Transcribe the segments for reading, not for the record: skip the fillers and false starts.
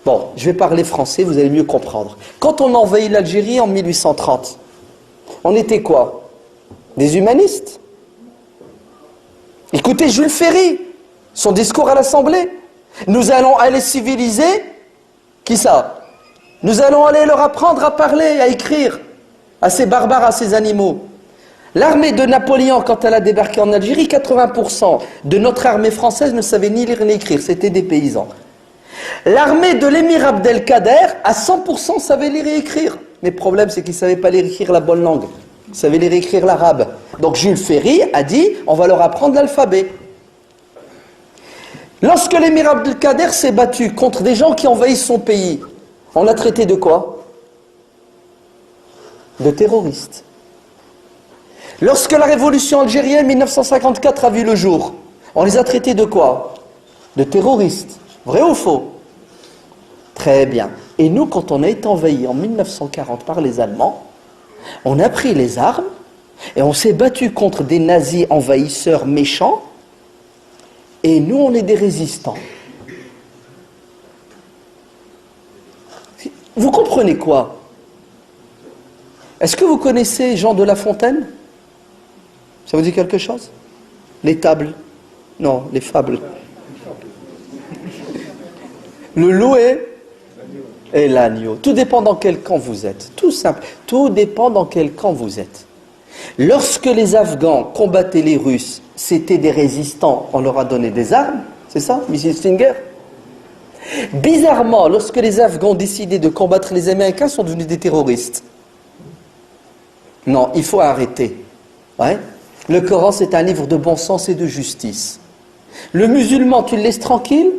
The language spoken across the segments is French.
Bon, je vais parler français, vous allez mieux comprendre. Quand on a envahi l'Algérie en 1830, on était quoi? Des humanistes. Écoutez Jules Ferry, son discours à l'Assemblée. Nous allons aller civiliser, qui ça? Nous allons aller leur apprendre à parler, à écrire, à ces barbares, à ces animaux. L'armée de Napoléon, quand elle a débarqué en Algérie, 80% de notre armée française ne savait ni lire ni écrire, c'était des paysans. L'armée de l'émir Abdelkader, à 100% savait lire et écrire. Mais le problème, c'est qu'ils ne savaient pas lire et écrire la bonne langue. Ils savaient lire et écrire l'arabe. Donc Jules Ferry a dit, on va leur apprendre l'alphabet. Lorsque l'émir Abdelkader s'est battu contre des gens qui envahissent son pays, on l'a traité de quoi? De terroristes. Lorsque la révolution algérienne 1954 a vu le jour, on les a traités de quoi? De terroristes. Vrai ou faux? Très bien. Et nous, quand on a été envahis en 1940 par les Allemands, on a pris les armes et on s'est battu contre des nazis envahisseurs méchants et nous, on est des résistants. Vous comprenez quoi? Est-ce que vous connaissez Jean de La Fontaine? Ça vous dit quelque chose? Les tables? Non, les fables. Le loup et l'agneau. Tout dépend dans quel camp vous êtes. Tout simple. Tout dépend dans quel camp vous êtes. Lorsque les Afghans combattaient les Russes, c'était des résistants, on leur a donné des armes. C'est ça, M. Stinger? Bizarrement, lorsque les Afghans ont décidé de combattre les Américains, ils sont devenus des terroristes. Non, il faut arrêter. Ouais. Le Coran, c'est un livre de bon sens et de justice. Le musulman, tu le laisses tranquille?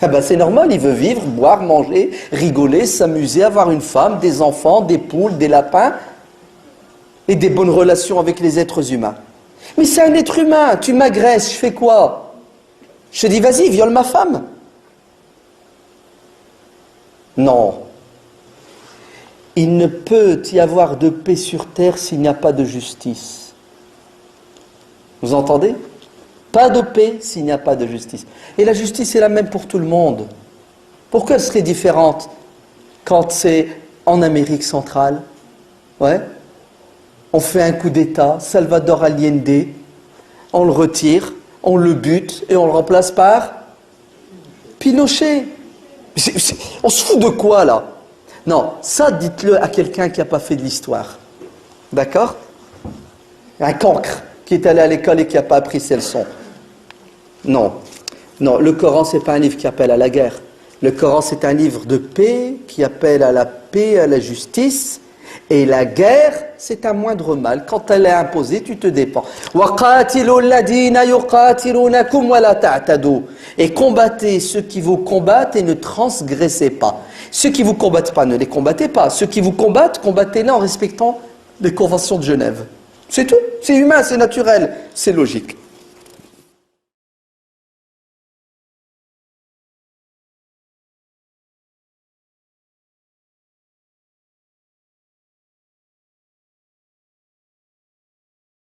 Ah ben c'est normal, il veut vivre, boire, manger, rigoler, s'amuser, avoir une femme, des enfants, des poules, des lapins et des bonnes relations avec les êtres humains. Mais c'est un être humain, tu m'agresses, je fais quoi? Je te dis, vas-y, viole ma femme. Non. Il ne peut y avoir de paix sur terre s'il n'y a pas de justice. Vous entendez? Pas de paix s'il n'y a pas de justice. Et la justice est la même pour tout le monde. Pourquoi elle serait différente quand c'est en Amérique centrale? Ouais. On fait un coup d'État, Salvador Allende, on le retire, on le bute et on le remplace par Pinochet. On se fout de quoi là? Non, ça dites-le à quelqu'un qui n'a pas fait de l'histoire. D'accord? Un cancre qui est allé à l'école et qui n'a pas appris ses leçons. Non, non, le Coran, ce n'est pas un livre qui appelle à la guerre. Le Coran, c'est un livre de paix qui appelle à la paix, à la justice. Et la guerre, c'est un moindre mal. Quand elle est imposée, tu te défends. Et combattez ceux qui vous combattent et ne transgressez pas. Ceux qui ne vous combattent pas, ne les combattez pas. Ceux qui vous combattent, combattez-les en respectant les conventions de Genève. C'est tout. C'est humain, c'est naturel, c'est logique.